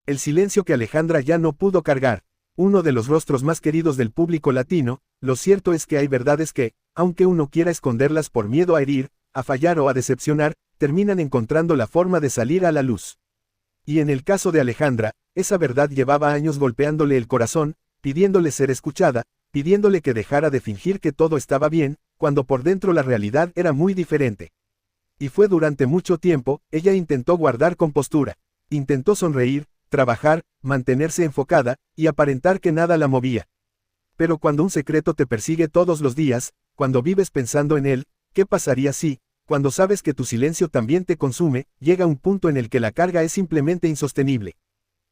El silencio que Alejandra ya no pudo cargar. Uno de los rostros más queridos del público latino, lo cierto es que hay verdades que, aunque uno quiera esconderlas por miedo a herir, a fallar o a decepcionar, terminan encontrando la forma de salir a la luz. Y en el caso de Alejandra, esa verdad llevaba años golpeándole el corazón, pidiéndole ser escuchada, pidiéndole que dejara de fingir que todo estaba bien, cuando por dentro la realidad era muy diferente. Y fue durante mucho tiempo, ella intentó guardar compostura, intentó sonreír, trabajar, mantenerse enfocada, y aparentar que nada la movía. Pero cuando un secreto te persigue todos los días, cuando vives pensando en él, ¿qué pasaría si, cuando sabes que tu silencio también te consume, llega un punto en el que la carga es simplemente insostenible?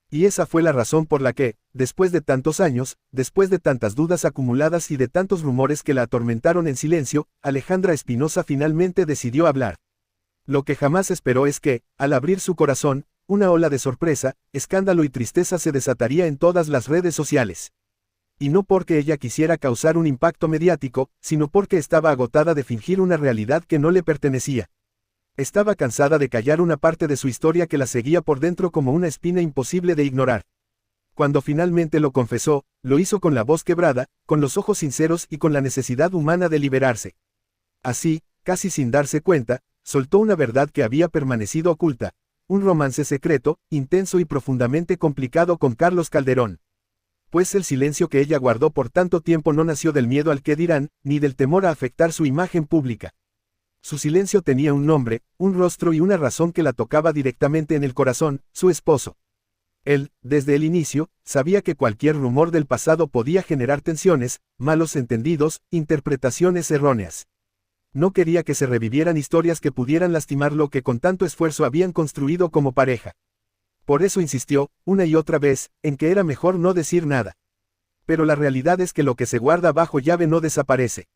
Y esa fue la razón por la que, después de tantos años, después de tantas dudas acumuladas y de tantos rumores que la atormentaron en silencio, Alejandra Espinosa finalmente decidió hablar. Lo que jamás esperó es que, al abrir su corazón, una ola de sorpresa, escándalo y tristeza se desataría en todas las redes sociales. Y no porque ella quisiera causar un impacto mediático, sino porque estaba agotada de fingir una realidad que no le pertenecía. Estaba cansada de callar una parte de su historia que la seguía por dentro como una espina imposible de ignorar. Cuando finalmente lo confesó, lo hizo con la voz quebrada, con los ojos sinceros y con la necesidad humana de liberarse. Así, casi sin darse cuenta, soltó una verdad que había permanecido oculta. Un romance secreto, intenso y profundamente complicado con Carlos Calderón. Pues el silencio que ella guardó por tanto tiempo no nació del miedo al que dirán, ni del temor a afectar su imagen pública. Su silencio tenía un nombre, un rostro y una razón que la tocaba directamente en el corazón, su esposo. Él, desde el inicio, sabía que cualquier rumor del pasado podía generar tensiones, malos entendidos, interpretaciones erróneas. No quería que se revivieran historias que pudieran lastimar lo que con tanto esfuerzo habían construido como pareja. Por eso insistió, una y otra vez, en que era mejor no decir nada. Pero la realidad es que lo que se guarda bajo llave no desaparece.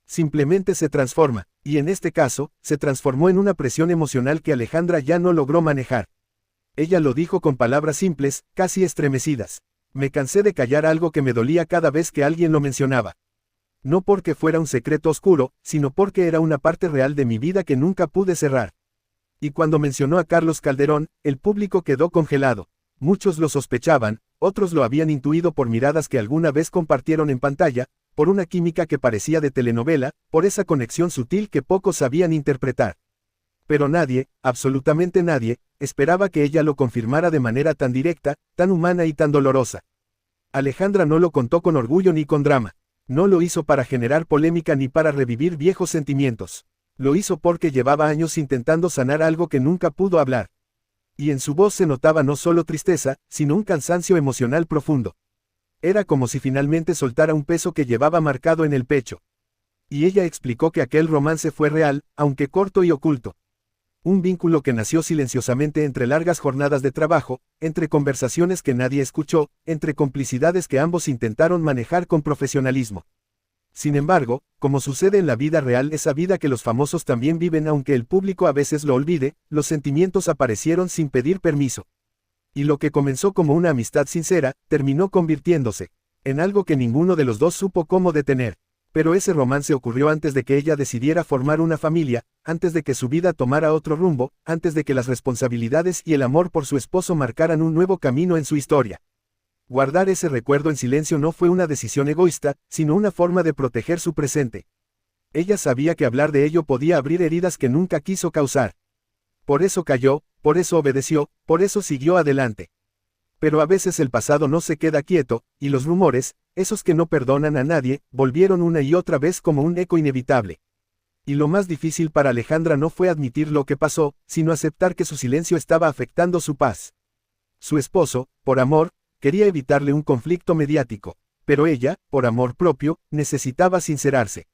Simplemente se transforma, y en este caso, se transformó en una presión emocional que Alejandra ya no logró manejar. Ella lo dijo con palabras simples, casi estremecidas. Me cansé de callar algo que me dolía cada vez que alguien lo mencionaba. No porque fuera un secreto oscuro, sino porque era una parte real de mi vida que nunca pude cerrar. Y cuando mencionó a Carlos Calderón, el público quedó congelado. Muchos lo sospechaban, otros lo habían intuido por miradas que alguna vez compartieron en pantalla, por una química que parecía de telenovela, por esa conexión sutil que pocos sabían interpretar. Pero nadie, absolutamente nadie, esperaba que ella lo confirmara de manera tan directa, tan humana y tan dolorosa. Alejandra no lo contó con orgullo ni con drama. No lo hizo para generar polémica ni para revivir viejos sentimientos. Lo hizo porque llevaba años intentando sanar algo que nunca pudo hablar. Y en su voz se notaba no solo tristeza, sino un cansancio emocional profundo. Era como si finalmente soltara un peso que llevaba marcado en el pecho. Y ella explicó que aquel romance fue real, aunque corto y oculto. Un vínculo que nació silenciosamente entre largas jornadas de trabajo, entre conversaciones que nadie escuchó, entre complicidades que ambos intentaron manejar con profesionalismo. Sin embargo, como sucede en la vida real, esa vida que los famosos también viven aunque el público a veces lo olvide, los sentimientos aparecieron sin pedir permiso. Y lo que comenzó como una amistad sincera, terminó convirtiéndose en algo que ninguno de los dos supo cómo detener. Pero ese romance ocurrió antes de que ella decidiera formar una familia, antes de que su vida tomara otro rumbo, antes de que las responsabilidades y el amor por su esposo marcaran un nuevo camino en su historia. Guardar ese recuerdo en silencio no fue una decisión egoísta, sino una forma de proteger su presente. Ella sabía que hablar de ello podía abrir heridas que nunca quiso causar. Por eso calló, por eso obedeció, por eso siguió adelante. Pero a veces el pasado no se queda quieto, y los rumores, esos que no perdonan a nadie, volvieron una y otra vez como un eco inevitable. Y lo más difícil para Alejandra no fue admitir lo que pasó, sino aceptar que su silencio estaba afectando su paz. Su esposo, por amor, quería evitarle un conflicto mediático, pero ella, por amor propio, necesitaba sincerarse.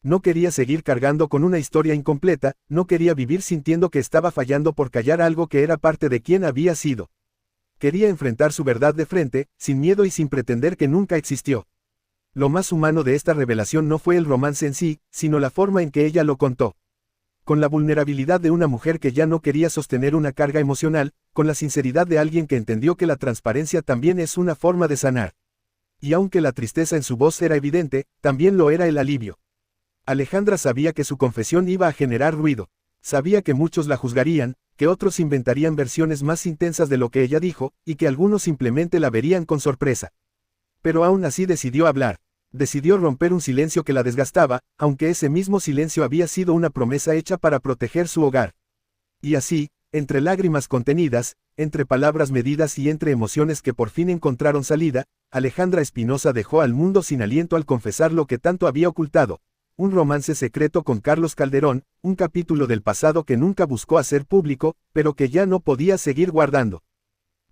No quería seguir cargando con una historia incompleta, no quería vivir sintiendo que estaba fallando por callar algo que era parte de quien había sido. Quería enfrentar su verdad de frente, sin miedo y sin pretender que nunca existió. Lo más humano de esta revelación no fue el romance en sí, sino la forma en que ella lo contó. Con la vulnerabilidad de una mujer que ya no quería sostener una carga emocional, con la sinceridad de alguien que entendió que la transparencia también es una forma de sanar. Y aunque la tristeza en su voz era evidente, también lo era el alivio. Alejandra sabía que su confesión iba a generar ruido. Sabía que muchos la juzgarían, que otros inventarían versiones más intensas de lo que ella dijo, y que algunos simplemente la verían con sorpresa. Pero aún así decidió hablar. Decidió romper un silencio que la desgastaba, aunque ese mismo silencio había sido una promesa hecha para proteger su hogar. Y así, entre lágrimas contenidas, entre palabras medidas y entre emociones que por fin encontraron salida, Alejandra Espinosa dejó al mundo sin aliento al confesar lo que tanto había ocultado. Un romance secreto con Carlos Calderón, un capítulo del pasado que nunca buscó hacer público, pero que ya no podía seguir guardando.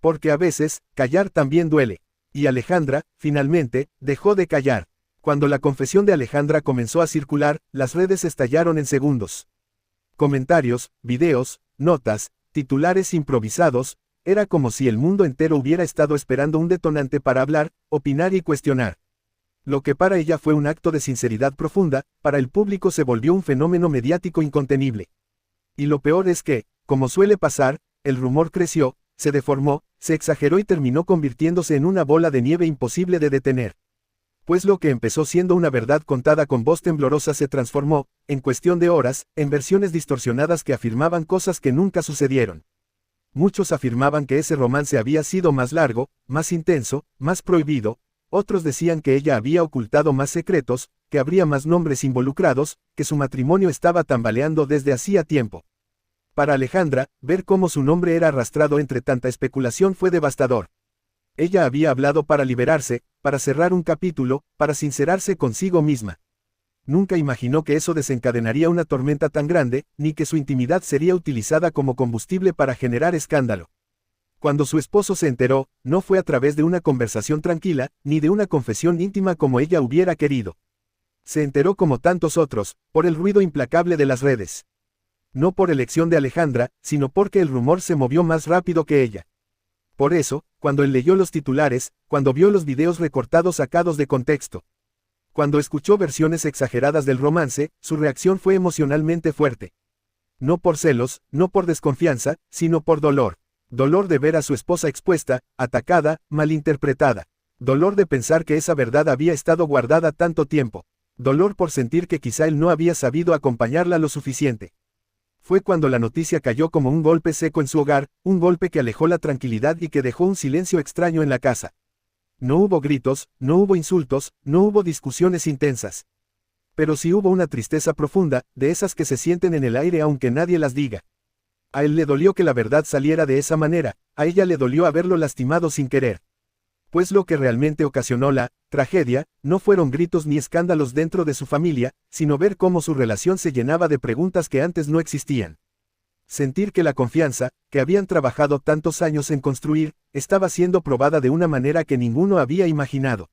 Porque a veces, callar también duele. Y Alejandra, finalmente, dejó de callar. Cuando la confesión de Alejandra comenzó a circular, las redes estallaron en segundos. Comentarios, videos, notas, titulares improvisados, era como si el mundo entero hubiera estado esperando un detonante para hablar, opinar y cuestionar. Lo que para ella fue un acto de sinceridad profunda, para el público se volvió un fenómeno mediático incontenible. Y lo peor es que, como suele pasar, el rumor creció, se deformó, se exageró y terminó convirtiéndose en una bola de nieve imposible de detener. Pues lo que empezó siendo una verdad contada con voz temblorosa se transformó, en cuestión de horas, en versiones distorsionadas que afirmaban cosas que nunca sucedieron. Muchos afirmaban que ese romance había sido más largo, más intenso, más prohibido, otros decían que ella había ocultado más secretos, que habría más nombres involucrados, que su matrimonio estaba tambaleando desde hacía tiempo. Para Alejandra, ver cómo su nombre era arrastrado entre tanta especulación fue devastador. Ella había hablado para liberarse, para cerrar un capítulo, para sincerarse consigo misma. Nunca imaginó que eso desencadenaría una tormenta tan grande, ni que su intimidad sería utilizada como combustible para generar escándalo. Cuando su esposo se enteró, no fue a través de una conversación tranquila, ni de una confesión íntima como ella hubiera querido. Se enteró como tantos otros, por el ruido implacable de las redes. No por elección de Alejandra, sino porque el rumor se movió más rápido que ella. Por eso, cuando él leyó los titulares, cuando vio los videos recortados sacados de contexto, cuando escuchó versiones exageradas del romance, su reacción fue emocionalmente fuerte. No por celos, no por desconfianza, sino por dolor. Dolor de ver a su esposa expuesta, atacada, malinterpretada. Dolor de pensar que esa verdad había estado guardada tanto tiempo. Dolor por sentir que quizá él no había sabido acompañarla lo suficiente. Fue cuando la noticia cayó como un golpe seco en su hogar, un golpe que alejó la tranquilidad y que dejó un silencio extraño en la casa. No hubo gritos, no hubo insultos, no hubo discusiones intensas. Pero sí hubo una tristeza profunda, de esas que se sienten en el aire aunque nadie las diga. A él le dolió que la verdad saliera de esa manera, a ella le dolió haberlo lastimado sin querer. Pues lo que realmente ocasionó la tragedia, no fueron gritos ni escándalos dentro de su familia, sino ver cómo su relación se llenaba de preguntas que antes no existían. Sentir que la confianza, que habían trabajado tantos años en construir, estaba siendo probada de una manera que ninguno había imaginado.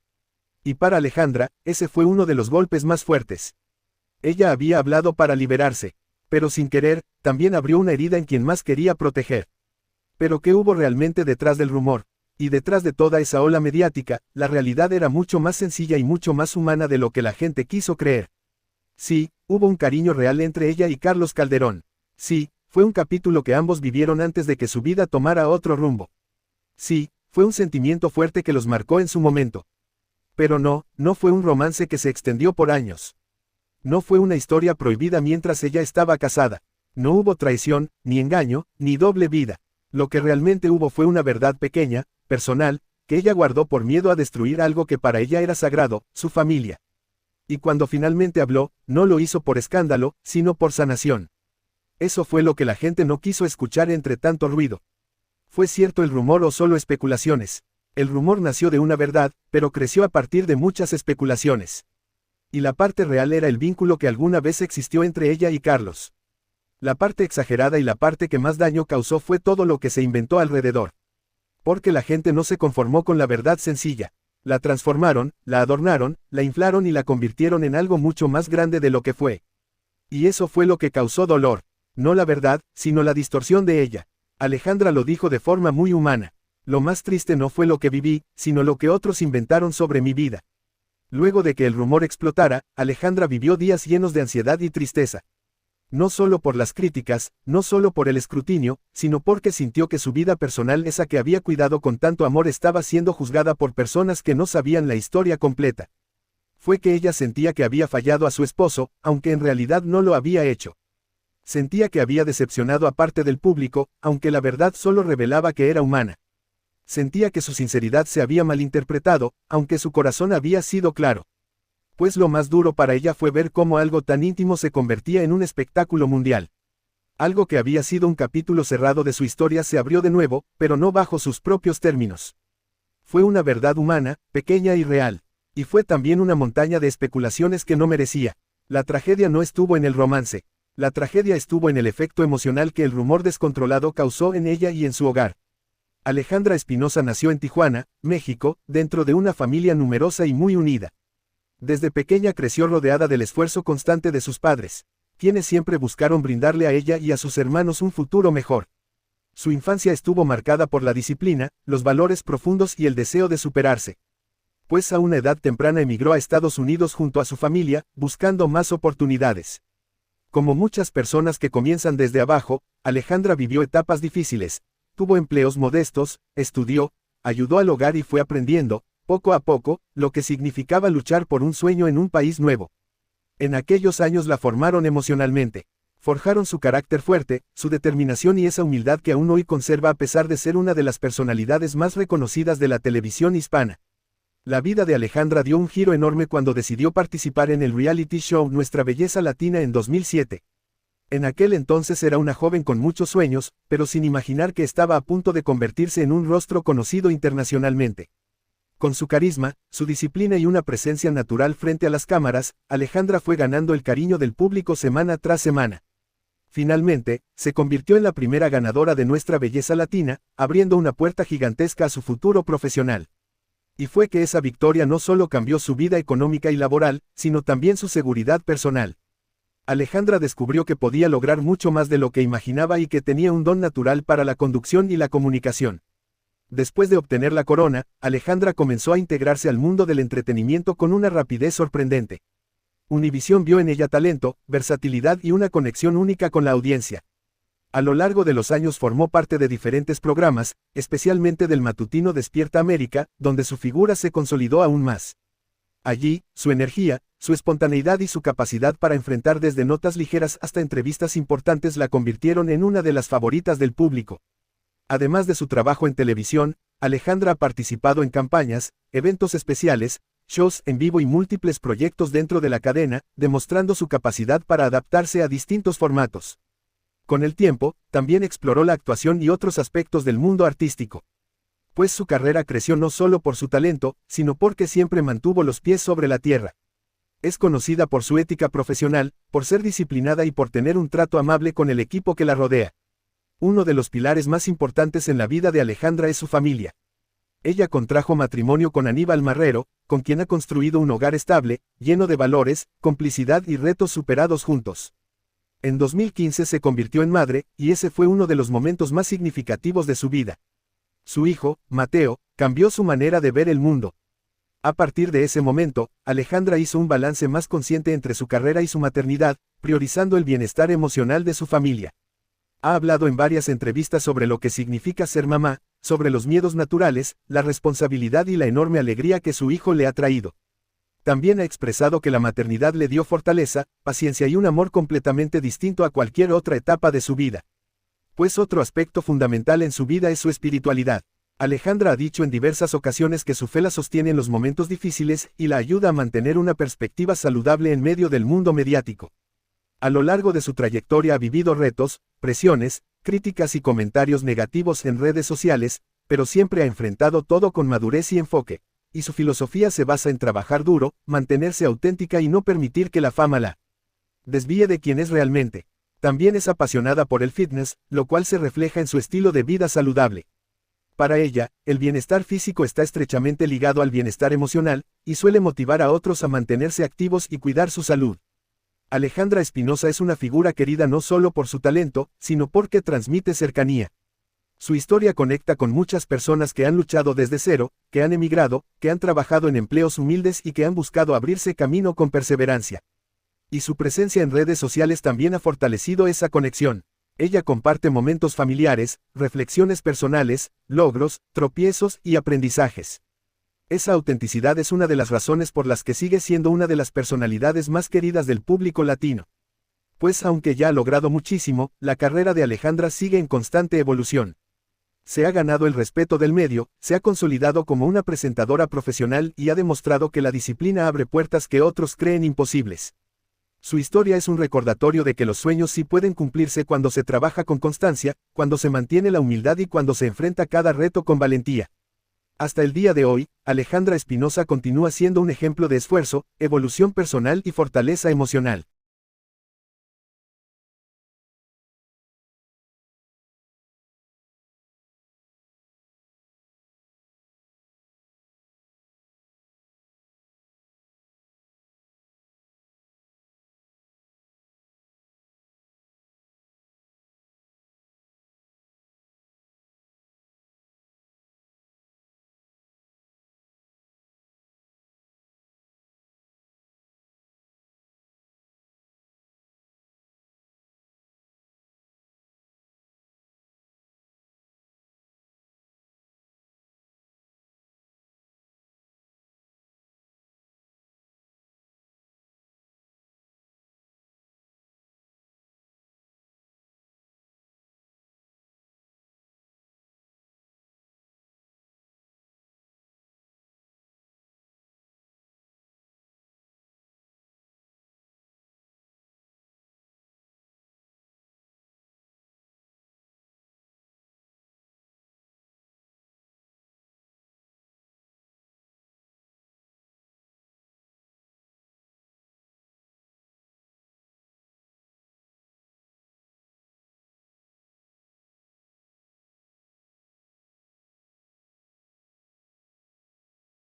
Y para Alejandra, ese fue uno de los golpes más fuertes. Ella había hablado para liberarse, pero sin querer, también abrió una herida en quien más quería proteger. Pero ¿qué hubo realmente detrás del rumor? Y detrás de toda esa ola mediática, la realidad era mucho más sencilla y mucho más humana de lo que la gente quiso creer. Sí, hubo un cariño real entre ella y Carlos Calderón. Sí, fue un capítulo que ambos vivieron antes de que su vida tomara otro rumbo. Sí, fue un sentimiento fuerte que los marcó en su momento. Pero no fue un romance que se extendió por años. No fue una historia prohibida mientras ella estaba casada. No hubo traición, ni engaño, ni doble vida. Lo que realmente hubo fue una verdad pequeña, personal, que ella guardó por miedo a destruir algo que para ella era sagrado, su familia. Y cuando finalmente habló, no lo hizo por escándalo, sino por sanación. Eso fue lo que la gente no quiso escuchar entre tanto ruido. ¿Fue cierto el rumor o solo especulaciones? El rumor nació de una verdad, pero creció a partir de muchas especulaciones. Y la parte real era el vínculo que alguna vez existió entre ella y Carlos. La parte exagerada y la parte que más daño causó fue todo lo que se inventó alrededor. Porque la gente no se conformó con la verdad sencilla. La transformaron, la adornaron, la inflaron y la convirtieron en algo mucho más grande de lo que fue. Y eso fue lo que causó dolor. No la verdad, sino la distorsión de ella. Alejandra lo dijo de forma muy humana. Lo más triste no fue lo que viví, sino lo que otros inventaron sobre mi vida. Luego de que el rumor explotara, Alejandra vivió días llenos de ansiedad y tristeza. No solo por las críticas, no solo por el escrutinio, sino porque sintió que su vida personal, esa que había cuidado con tanto amor, estaba siendo juzgada por personas que no sabían la historia completa. Fue que ella sentía que había fallado a su esposo, aunque en realidad no lo había hecho. Sentía que había decepcionado a parte del público, aunque la verdad solo revelaba que era humana. Sentía que su sinceridad se había malinterpretado, aunque su corazón había sido claro. Pues lo más duro para ella fue ver cómo algo tan íntimo se convertía en un espectáculo mundial. Algo que había sido un capítulo cerrado de su historia se abrió de nuevo, pero no bajo sus propios términos. Fue una verdad humana, pequeña y real. Y fue también una montaña de especulaciones que no merecía. La tragedia no estuvo en el romance. La tragedia estuvo en el efecto emocional que el rumor descontrolado causó en ella y en su hogar. Alejandra Espinosa nació en Tijuana, México, dentro de una familia numerosa y muy unida. Desde pequeña creció rodeada del esfuerzo constante de sus padres, quienes siempre buscaron brindarle a ella y a sus hermanos un futuro mejor. Su infancia estuvo marcada por la disciplina, los valores profundos y el deseo de superarse. Pues a una edad temprana emigró a Estados Unidos junto a su familia, buscando más oportunidades. Como muchas personas que comienzan desde abajo, Alejandra vivió etapas difíciles, tuvo empleos modestos, estudió, ayudó al hogar y fue aprendiendo, poco a poco, lo que significaba luchar por un sueño en un país nuevo. En aquellos años la formaron emocionalmente. Forjaron su carácter fuerte, su determinación y esa humildad que aún hoy conserva a pesar de ser una de las personalidades más reconocidas de la televisión hispana. La vida de Alejandra dio un giro enorme cuando decidió participar en el reality show Nuestra Belleza Latina en 2007. En aquel entonces era una joven con muchos sueños, pero sin imaginar que estaba a punto de convertirse en un rostro conocido internacionalmente. Con su carisma, su disciplina y una presencia natural frente a las cámaras, Alejandra fue ganando el cariño del público semana tras semana. Finalmente, se convirtió en la primera ganadora de Nuestra Belleza Latina, abriendo una puerta gigantesca a su futuro profesional. Y fue que esa victoria no solo cambió su vida económica y laboral, sino también su seguridad personal. Alejandra descubrió que podía lograr mucho más de lo que imaginaba y que tenía un don natural para la conducción y la comunicación. Después de obtener la corona, Alejandra comenzó a integrarse al mundo del entretenimiento con una rapidez sorprendente. Univisión vio en ella talento, versatilidad y una conexión única con la audiencia. A lo largo de los años formó parte de diferentes programas, especialmente del matutino Despierta América, donde su figura se consolidó aún más. Allí, su energía, su espontaneidad y su capacidad para enfrentar desde notas ligeras hasta entrevistas importantes la convirtieron en una de las favoritas del público. Además de su trabajo en televisión, Alejandra ha participado en campañas, eventos especiales, shows en vivo y múltiples proyectos dentro de la cadena, demostrando su capacidad para adaptarse a distintos formatos. Con el tiempo, también exploró la actuación y otros aspectos del mundo artístico. Pues su carrera creció no solo por su talento, sino porque siempre mantuvo los pies sobre la tierra. Es conocida por su ética profesional, por ser disciplinada y por tener un trato amable con el equipo que la rodea. Uno de los pilares más importantes en la vida de Alejandra es su familia. Ella contrajo matrimonio con Aníbal Marrero, con quien ha construido un hogar estable, lleno de valores, complicidad y retos superados juntos. En 2015 se convirtió en madre, y ese fue uno de los momentos más significativos de su vida. Su hijo, Mateo, cambió su manera de ver el mundo. A partir de ese momento, Alejandra hizo un balance más consciente entre su carrera y su maternidad, priorizando el bienestar emocional de su familia. Ha hablado en varias entrevistas sobre lo que significa ser mamá, sobre los miedos naturales, la responsabilidad y la enorme alegría que su hijo le ha traído. También ha expresado que la maternidad le dio fortaleza, paciencia y un amor completamente distinto a cualquier otra etapa de su vida. Pues otro aspecto fundamental en su vida es su espiritualidad. Alejandra ha dicho en diversas ocasiones que su fe la sostiene en los momentos difíciles y la ayuda a mantener una perspectiva saludable en medio del mundo mediático. A lo largo de su trayectoria ha vivido retos, presiones, críticas y comentarios negativos en redes sociales, pero siempre ha enfrentado todo con madurez y enfoque, y su filosofía se basa en trabajar duro, mantenerse auténtica y no permitir que la fama la desvíe de quien es realmente. También es apasionada por el fitness, lo cual se refleja en su estilo de vida saludable. Para ella, el bienestar físico está estrechamente ligado al bienestar emocional, y suele motivar a otros a mantenerse activos y cuidar su salud. Alejandra Espinosa es una figura querida no solo por su talento, sino porque transmite cercanía. Su historia conecta con muchas personas que han luchado desde cero, que han emigrado, que han trabajado en empleos humildes y que han buscado abrirse camino con perseverancia. Y su presencia en redes sociales también ha fortalecido esa conexión. Ella comparte momentos familiares, reflexiones personales, logros, tropiezos y aprendizajes. Esa autenticidad es una de las razones por las que sigue siendo una de las personalidades más queridas del público latino. Pues aunque ya ha logrado muchísimo, la carrera de Alejandra sigue en constante evolución. Se ha ganado el respeto del medio, se ha consolidado como una presentadora profesional y ha demostrado que la disciplina abre puertas que otros creen imposibles. Su historia es un recordatorio de que los sueños sí pueden cumplirse cuando se trabaja con constancia, cuando se mantiene la humildad y cuando se enfrenta cada reto con valentía. Hasta el día de hoy, Alejandra Espinosa continúa siendo un ejemplo de esfuerzo, evolución personal y fortaleza emocional.